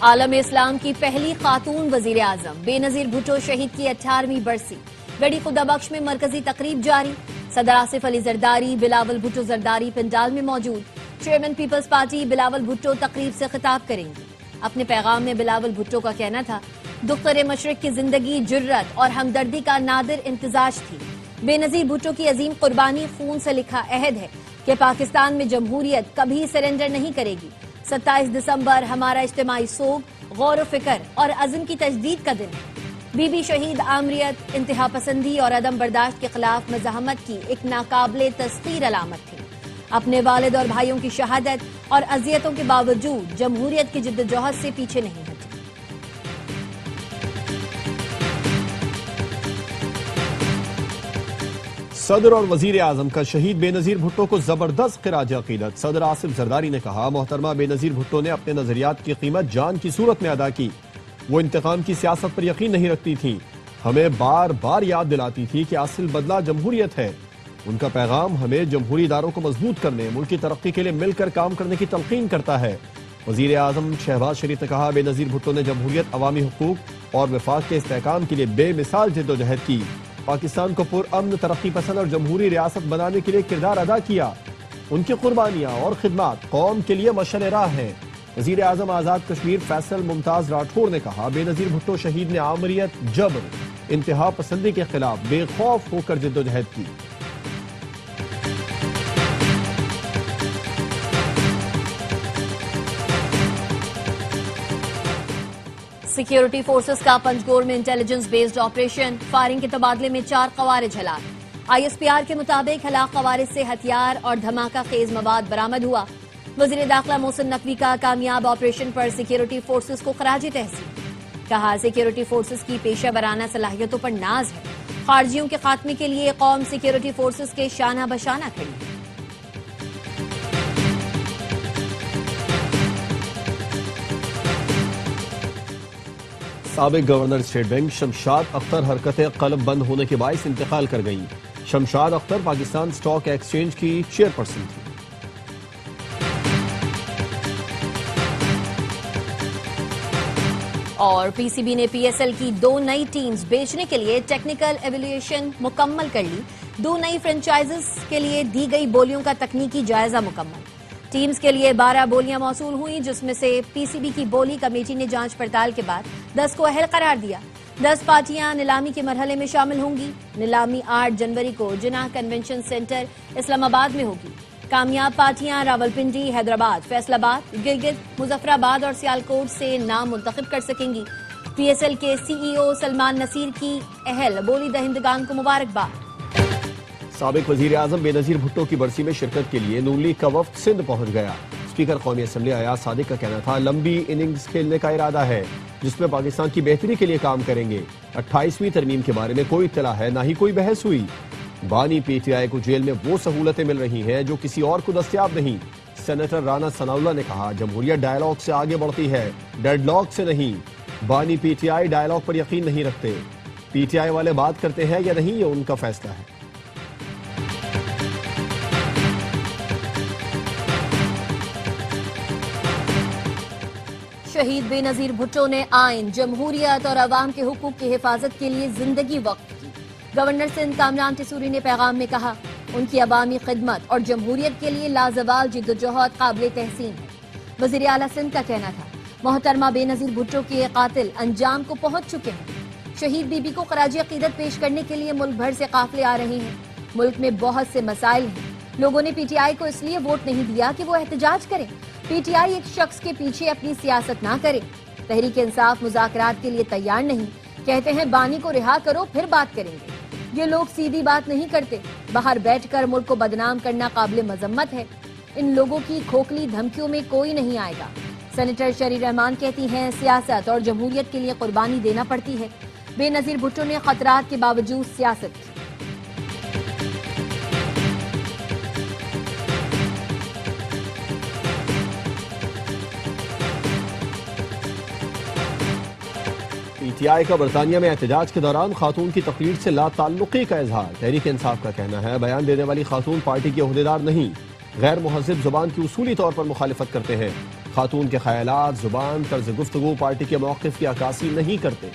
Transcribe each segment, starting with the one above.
عالم اسلام کی پہلی خاتون وزیر اعظم بے نظیر بھٹو شہید کی 18ویں برسی گڑی خدا بخش میں مرکزی تقریب جاری. صدر آصف علی زرداری بلاول بھٹو زرداری پنڈال میں موجود. چیئرمین پیپلز پارٹی بلاول بھٹو تقریب سے خطاب کریں گے. اپنے پیغام میں بلاول بھٹو کا کہنا تھا دختر مشرق کی زندگی جرت اور ہمدردی کا نادر امتزاج تھی. بے نظیر بھٹو کی عظیم قربانی خون سے لکھا عہد ہے کہ پاکستان میں جمہوریت کبھی سرنڈر نہیں کرے گی. 27 دسمبر ہمارا اجتماعی سوگ، غور و فکر اور عزم کی تجدید کا دن ہے. بی بی شہید آمریت انتہا پسندی اور عدم برداشت کے خلاف مزاحمت کی ایک ناقابل تسخیر علامت تھی. اپنے والد اور بھائیوں کی شہادت اور اذیتوں کے باوجود جمہوریت کی جدوجہد سے پیچھے نہیں ہٹی. صدر اور وزیر اعظم کا شہید بے نظیر بھٹو کو زبردست خراج عقیدت. صدر آصف زرداری نے کہا محترمہ بے نظیر بھٹو نے اپنے نظریات کی قیمت جان کی صورت میں ادا کی. وہ انتقام کی سیاست پر یقین نہیں رکھتی تھی، ہمیں بار بار یاد دلاتی تھی کہ اصل بدلہ جمہوریت ہے. ان کا پیغام ہمیں جمہوری اداروں کو مضبوط کرنے، ملک کی ترقی کے لیے مل کر کام کرنے کی تلقین کرتا ہے. وزیر اعظم شہباز شریف نے کہا بے نظیر بھٹو نے جمہوریت، عوامی حقوق اور وفاق کے استحکام کے لیے بے مثال جدوجہد کی. پاکستان کو پرامن، ترقی پسند اور جمہوری ریاست بنانے کے لیے کردار ادا کیا. ان کی قربانیاں اور خدمات قوم کے لیے مشعل راہ ہیں. وزیر اعظم آزاد کشمیر فیصل ممتاز راٹھور نے کہا بے نظیر بھٹو شہید نے آمریت، جبر، انتہا پسندی کے خلاف بے خوف ہو کر جدوجہد کی. سیکیورٹی فورسز کا پنجگور میں انٹیلیجنس بیسڈ آپریشن، فائرنگ کے تبادلے میں 4 خوارج ہلاک. آئی ایس پی آر کے مطابق ہلاک خوارج سے ہتھیار اور دھماکہ خیز مواد برآمد ہوا. وزیر داخلہ محسن نقوی کا کامیاب آپریشن پر سیکیورٹی فورسز کو خراج تحسین. کہا سیکیورٹی فورسز کی پیشہ ورانہ صلاحیتوں پر ناز ہے. خارجیوں کے خاتمے کے لیے قوم سیکیورٹی فورسز کے شانہ بشانہ کھڑی ہے. سابق governor state bank Shamshad Akhtar حرکت قلب بند ہونے کے باعث انتقال کر گئیں. شمشاد اختر پاکستان اسٹاک ایکسچینج کی چیئرپرسن تھی. اور پی سی بی نے پی ایس ایل کی 2 نئی ٹیمز بیچنے کے لیے ٹیکنیکل ایویلویشن مکمل کر لی. 2 نئی فرنچائزز کے لیے دی گئی بولیوں کا تکنیکی جائزہ مکمل. ٹیمز کے لیے 12 بولیاں موصول ہوئیں، جس میں سے پی سی بی کی بولی کمیٹی نے جانچ پڑتال کے بعد 10 کو اہل قرار دیا. 10 پارٹیاں نیلامی کے مرحلے میں شامل ہوں گی. نیلامی 8 جنوری کو جناح کنونشن سینٹر اسلام آباد میں ہوگی. کامیاب پارٹیاں راولپنڈی، حیدرآباد، فیصل آباد، گلگت، مظفر آباد اور سیالکوٹ سے نام منتخب کر سکیں گی. پی ایس ایل کے سی ای او سلمان نصیر کی اہل بولی دہندگان کو مبارکباد. سابق وزیر اعظم بے نظیر بھٹو کی برسی میں شرکت کے لیے نون لیگ کا وفد سندھ پہنچ گیا. اسپیکر قومی اسمبلی ایاز صادق کا کہنا تھا لمبی اننگز کھیلنے کا ارادہ ہے جس میں پاکستان کی بہتری کے لیے کام کریں گے. 28ویں ترمیم کے بارے میں کوئی اطلاع ہے، نہ ہی کوئی بحث ہوئی. بانی پی ٹی آئی کو جیل میں وہ سہولتیں مل رہی ہیں جو کسی اور کو دستیاب نہیں. سینیٹر رانا ثناءاللہ نے کہا جمہوریت ڈائیلاگ سے آگے بڑھتی ہے، ڈیڈ لاک سے نہیں. بانی پی ٹی آئی ڈائیلاگ پر یقین نہیں رکھتے. پی ٹی آئی والے بات کرتے ہیں یا نہیں، یہ ان کا فیصلہ ہے. شہید بے نظیر بھٹو نے آئین، جمہوریت اور عوام کے حقوق کی حفاظت کے لیے زندگی وقف کی. گورنر سندھ کامران ٹیسوری نے پیغام میں کہا ان کی عوامی خدمت اور جمہوریت کے لیے لازوال جدوجہد قابل تحسین ہے. وزیر اعلیٰ سندھ کا کہنا تھا محترمہ بے نظیر بھٹو کے قاتل انجام کو پہنچ چکے ہیں. شہید بی بی کو خراج عقیدت پیش کرنے کے لیے ملک بھر سے قافلے آ رہے ہیں. ملک میں بہت سے مسائل ہیں. لوگوں نے پی ٹی آئی کو اس لیے ووٹ نہیں دیا کہ وہ احتجاج کرے. پی ٹی آئی ایک شخص کے پیچھے اپنی سیاست نہ کرے. تحریک انصاف مذاکرات کے لیے تیار نہیں. کہتے ہیں بانی کو رہا کرو پھر بات کریں گے. یہ لوگ سیدھی بات نہیں کرتے. باہر بیٹھ کر ملک کو بدنام کرنا قابل مذمت ہے. ان لوگوں کی کھوکھلی دھمکیوں میں کوئی نہیں آئے گا. سینیٹر شری رحمان کہتی ہیں سیاست اور جمہوریت کے لیے قربانی دینا پڑتی ہے. بے نظیر بھٹو نے خطرات کے باوجود سیاست کی. پی ٹی آئی کا برطانیہ میں احتجاج کے دوران خاتون کی تقریر سے لا تعلقی کا اظہار. تحریک انصاف کا کہنا ہے بیان دینے والی خاتون پارٹی کے عہدیدار نہیں، غیر مہذب زبان کی اصولی طور پر مخالفت کرتے ہیں. خاتون کے خیالات، زبان، طرز گفتگو پارٹی کے موقف کی عکاسی نہیں کرتے۔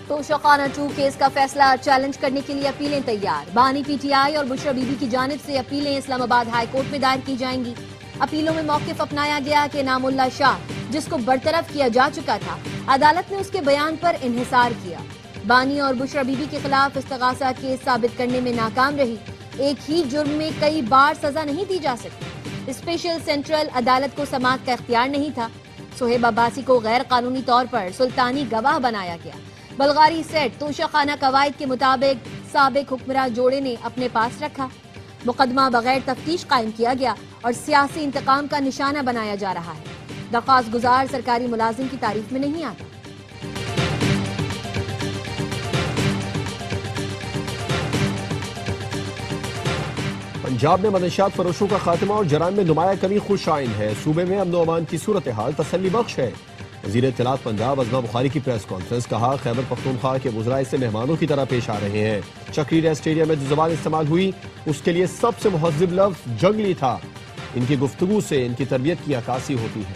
توشہ خانہ 2 کیس کا فیصلہ چیلنج کرنے کے لیے اپیلیں تیار۔ بانی پی ٹی آئی اور بشرا بی بی کی جانب سے اپیلیں اسلام آباد ہائی کورٹ میں دائر کی جائیں گی۔ اپیلوں میں موقف اپنایا گیا کہ نام اللہ شاہ، جس کو برطرف کیا جا چکا تھا، عدالت نے اس کے بیان پر انحصار کیا۔ بانی اور بشرا بی بی کے خلاف استغاثہ کیس ثابت کرنے میں ناکام رہی۔ ایک ہی جرم میں کئی بار سزا نہیں دی جا سکتی۔ اسپیشل سینٹرل عدالت کو سماعت کا اختیار نہیں تھا۔ صہیب عباسی کو غیر قانونی طور پر سلطانی گواہ بنایا گیا۔ بلغاری سیٹ توشہ خانہ قواعد کے مطابق سابق حکمراں جوڑے نے اپنے پاس رکھا۔ مقدمہ بغیر تفتیش قائم کیا گیا اور سیاسی انتقام کا نشانہ بنایا جا رہا ہے۔ درخواست گزار سرکاری ملازم کی تعریف میں نہیں آتا۔ پنجاب میں منشیات فروشوں کا خاتمہ اور جرائم میں نمایاں کمی خوش آئند ہے۔ صوبے میں امن و امان کی صورتحال تسلی بخش ہے۔ وزیر اطلاعات پنجاب عظمہ بخاری کی پریس کانفرنس، کہا خیبر پختونخوا کے وزراء سے مہمانوں کی طرح پیش آ رہے ہیں۔ چکری اسٹیڈیم میں جو زبان استعمال ہوئی اس کے لیے سب سے مہذب لفظ جنگلی تھا۔ ان کی گفتگو سے ان کی تربیت کی عکاسی ہوتی ہے۔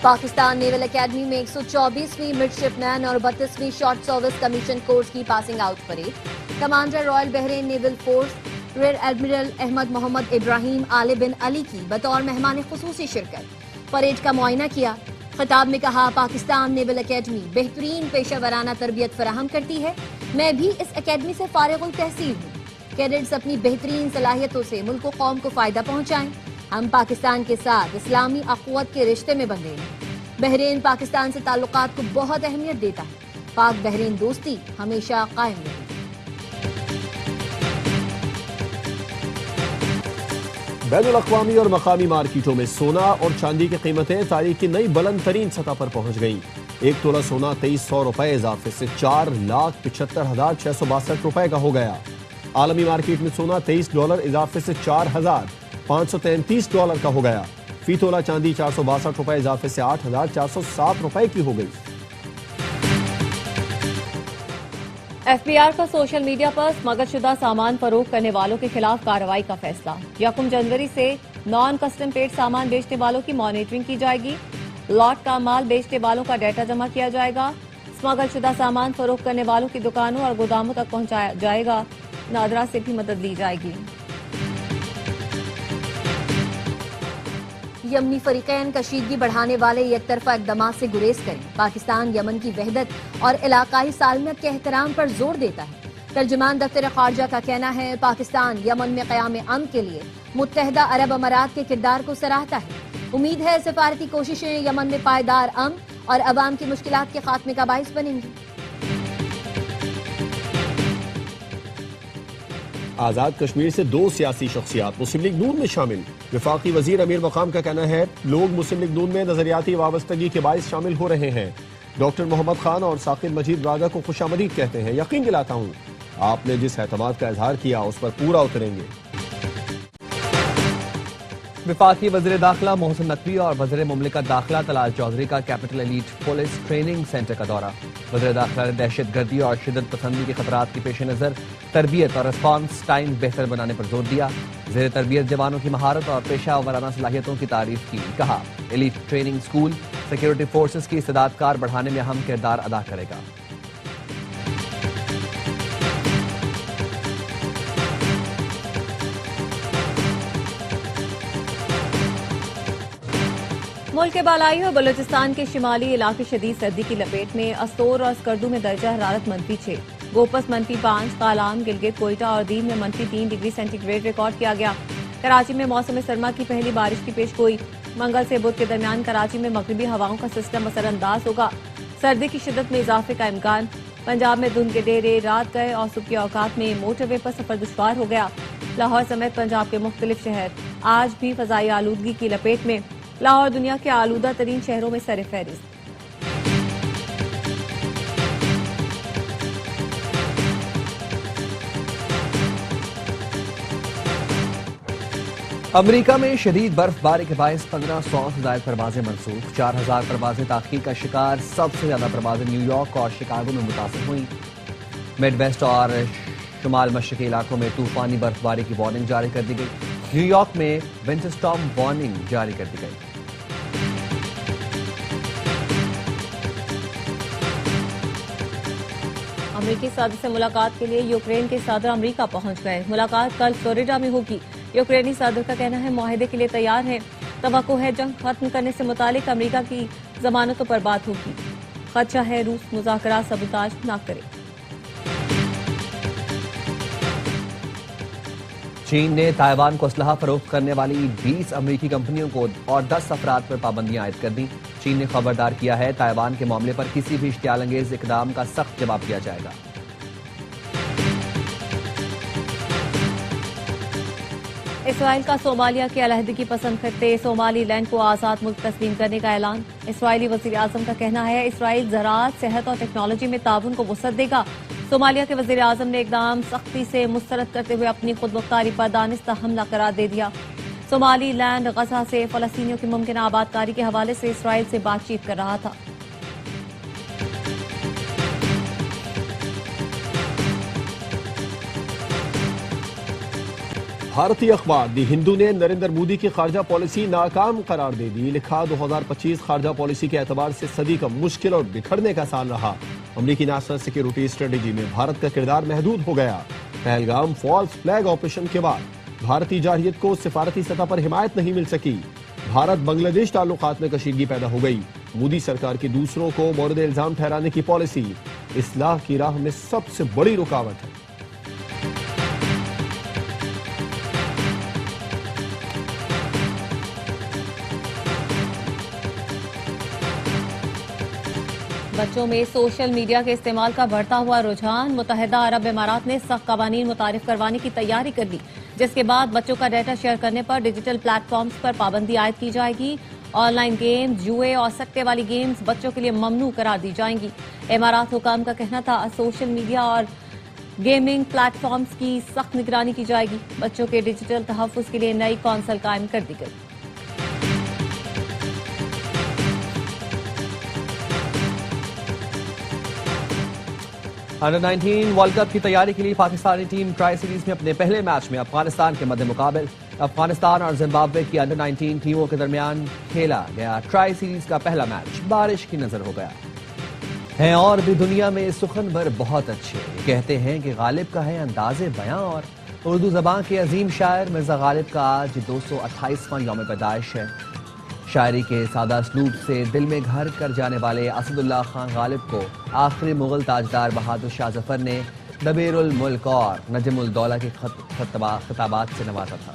پاکستان نیول اکیڈمی میں 124ویں مڈشپ مین اور 32ویں شارٹ سروس کمیشن کورس کی passing out parade. Commander royal Bahrain naval force rear admiral Ahmed Mohammed Ibrahim Al Bin Ali کی بطور مہمان خصوصی شرکت۔ پریڈ کا معائنہ کیا۔ خطاب میں کہا، پاکستان نیول اکیڈمی بہترین پیشہ ورانہ تربیت فراہم کرتی ہے۔ میں بھی اس اکیڈمی سے فارغ التحصیل ہوں۔ کیڈٹس اپنی بہترین صلاحیتوں سے ملک و قوم کو فائدہ پہنچائیں۔ ہم پاکستان کے ساتھ اسلامی اخوت کے رشتے میں بندھے ہیں۔ بحرین پاکستان سے تعلقات کو بہت اہمیت دیتا ہے۔ پاک بحرین دوستی ہمیشہ قائم رہے۔ بین الاقوامی اور مقامی مارکیٹوں میں سونا اور چاندی کی قیمتیں تاریخ کی نئی بلند ترین سطح پر پہنچ گئیں۔ ایک تولہ سونا 2300 روپے اضافے سے 4,75,662 روپے کا ہو گیا۔ عالمی مارکیٹ میں سونا $23 اضافے سے $4,533 کا ہو گیا۔ فی تولہ چاندی 462 روپے اضافے سے 8,407 روپے کی ہو گئی۔ ایف بی آر کا سوشل میڈیا پر اسمگل شدہ سامان فروخت کرنے والوں کے خلاف کارروائی کا فیصلہ۔ 1 جنوری سے نان کسٹم پیڈ سامان بیچنے والوں کی مانیٹرنگ کی جائے گی۔ لاٹ کا مال بیچنے والوں کا ڈیٹا جمع کیا جائے گا۔ اسمگل شدہ سامان فروخت کرنے والوں کی دکانوں اور گوداموں تک پہنچایا جائے گا۔ نادرا سے بھی مدد لی جائے گی۔ یمنی فریقین کشیدگی بڑھانے والے یک طرفہ اقدامات سے گریز کریں۔ پاکستان یمن کی وحدت اور علاقائی سالمیت کے احترام پر زور دیتا ہے۔ ترجمان دفتر خارجہ کا کہنا ہے، پاکستان یمن میں قیام امن کے لیے متحدہ عرب امارات کے کردار کو سراہتا ہے۔ امید ہے سفارتی کوششیں یمن میں پائیدار امن اور عوام کی مشکلات کے خاتمے کا باعث بنیں گی۔ آزاد کشمیر سے 2 سیاسی شخصیات مسلم لیگ نون میں شامل۔ وفاقی وزیر امیر مقام کا کہنا ہے، لوگ مسلم لیگ نون میں نظریاتی وابستگی کے باعث شامل ہو رہے ہیں۔ ڈاکٹر محمد خان اور ثاقب مجید راگا کو خوش آمدید کہتے ہیں۔ یقین دلاتا ہوں آپ نے جس اعتماد کا اظہار کیا اس پر پورا اتریں گے۔ وفاقی وزیر داخلہ محسن نقوی اور وزیر مملکت داخلہ طلال چودھری کا capital elite police training centre کا دورہ۔ وزیر داخلہ نے دہشت گردی اور شدت پسندی کے خطرات کے پیش نظر تربیت اور ریسپانس ٹائم بہتر بنانے پر زور دیا۔ زیر تربیت جوانوں کی مہارت اور پیشہ ورانہ صلاحیتوں کی تعریف کی۔ کہا، elite training school security forces کی استعداد کار بڑھانے میں اہم کردار ادا کرے گا۔ ملک کے بالائی اور بلوچستان کے شمالی علاقے شدید سردی کی لپیٹ میں۔ استور اور اسکردو میں درجہ حرارت -6، گوپس -5، کالام، گلگت، کوئٹہ اور دین میں -3 ڈگری سینٹی گریڈ ریکارڈ کیا گیا۔ کراچی میں موسم سرما کی پہلی بارش کی پیش گوئی۔ منگل سے بدھ کے درمیان کراچی میں مغربی ہواؤں کا سسٹم اثر انداز ہوگا۔ سردی کی شدت میں اضافے کا امکان۔ پنجاب میں دھند کے ڈیرے رات گئے اور صبح کے اوقات میں موٹر وے پر سفر دشوار ہو گیا۔ لاہور سمیت پنجاب کے مختلف شہر آج بھی فضائی آلودگی کی لپیٹ میں۔ لاہور دنیا کے آلودہ ترین شہروں میں سر فہرست۔ امریکہ میں شدید برف باری کے باعث 1500 سے زائد پروازیں منسوخ، 4000 پروازیں تاخیر کا شکار، سب سے زیادہ پروازیں نیو یارک اور شکاگو میں متاثر ہوئیں۔ مڈ ویسٹ اور شمال مشرقی علاقوں میں طوفانی برف باری کی وارننگ جاری کر دی گئی، نیو یارک میں ونٹر اسٹارم وارننگ جاری کر دی گئی۔ امریکی صدر سے ملاقات کے لیے یوکرین کے صدر امریکہ پہنچ گئے۔ ملاقات کل فلوریڈا میں ہوگی۔ یوکرینی صدر کا کہنا ہے معاہدے کے لیے تیار ہیں۔ توقع ہے جنگ ختم کرنے سے متعلق امریکہ کی ضمانتوں پر بات ہوگی۔ خدشہ ہے روس مذاکرات سبوتاژ نہ کرے۔ چین نے تائیوان کو اسلحہ فروخت کرنے والی 20 امریکی کمپنیوں کو اور 10 افراد پر پابندیاں عائد کر دیں۔ چین نے خبردار کیا ہے تائیوان کے معاملے پر کسی بھی اشتعال انگیز اقدام کا سخت جواب دیا جائے گا۔ اسرائیل کا صومالیہ کے علیحدگی پسند خطے صومالی لینڈ کو آزاد ملک تسلیم کرنے کا اعلان۔ اسرائیلی وزیر اعظم کا کہنا ہے اسرائیل زراعت، صحت اور ٹیکنالوجی میں تعاون کو وسعت دے گا۔ صومالیہ کے وزیر اعظم نے اقدام سختی سے مسترد کرتے ہوئے اپنی خود مختاری پر دانستہ حملہ قرار دے دیا۔ صومالی لینڈ غزہ سے فلسطینیوں کی ممکنہ آبادکاری کے حوالے سے اسرائیل سے بات چیت کر رہا تھا۔ بھارتی اخبار دی ہندو نے نریندر مودی کی خارجہ پالیسی ناکام قرار دے دی، لکھا 2025 خارجہ پالیسی کے اعتبار سے صدی کا مشکل اور بکھرنے کا سال رہا۔ امریکی نیشنل سیکیورٹی اسٹریٹجی میں بھارت کا کردار محدود ہو گیا۔ پہلگام فالس فلیگ آپریشن کے بعد بھارتی جارحیت کو سفارتی سطح پر حمایت نہیں مل سکی۔ بھارت بنگلہ دیش تعلقات میں کشیدگی پیدا ہو گئی۔ مودی سرکار کی دوسروں کو مورد الزام ٹھہرانے کی پالیسی اصلاح کی راہ میں سب سے بڑی رکاوٹ ہے۔ بچوں میں سوشل میڈیا کے استعمال کا بڑھتا ہوا رجحان۔ متحدہ عرب امارات نے سخت قوانین متعارف کروانے کی تیاری کر لی، جس کے بعد بچوں کا ڈیٹا شیئر کرنے پر ڈیجیٹل پلیٹ فارمز پر پابندی عائد کی جائے گی۔ آن لائن گیمز، جوئے اور سکتے والی گیمز بچوں کے لیے ممنوع قرار دی جائیں گی۔ امارات حکام کا کہنا تھا سوشل میڈیا اور گیمنگ پلیٹ فارمز کی سخت نگرانی کی جائے گی۔ بچوں کے ڈیجیٹل تحفظ کے لیے نئی کونسل قائم کر دی گئی۔ انڈر 19 ورلڈ کپ کی تیاری کے لیے پاکستانی ٹیم ٹرائی سیریز میں اپنے پہلے میچ میں افغانستان کے مد مقابل۔ افغانستان اور زمبابوے کی انڈر 19 ٹیموں کے درمیان کھیلا گیا ٹرائی سیریز کا پہلا میچ بارش کی نظر ہو گیا۔ ہیں اور بھی دنیا میں سخن بھر بہت اچھے، کہتے ہیں کہ غالب کا ہے انداز بیاں، اور اردو زبان کے عظیم شاعر مرزا غالب کا آج 228واں یوم پیدائش ہے۔ شاعری کے سادہ اسلوب سے دل میں گھر کر جانے والے اسد اللہ خان غالب کو آخری مغل تاجدار بہادر شاہ ظفر نے دبیر الملک اور نجم الدولہ کے خطابات سے نوازا تھا۔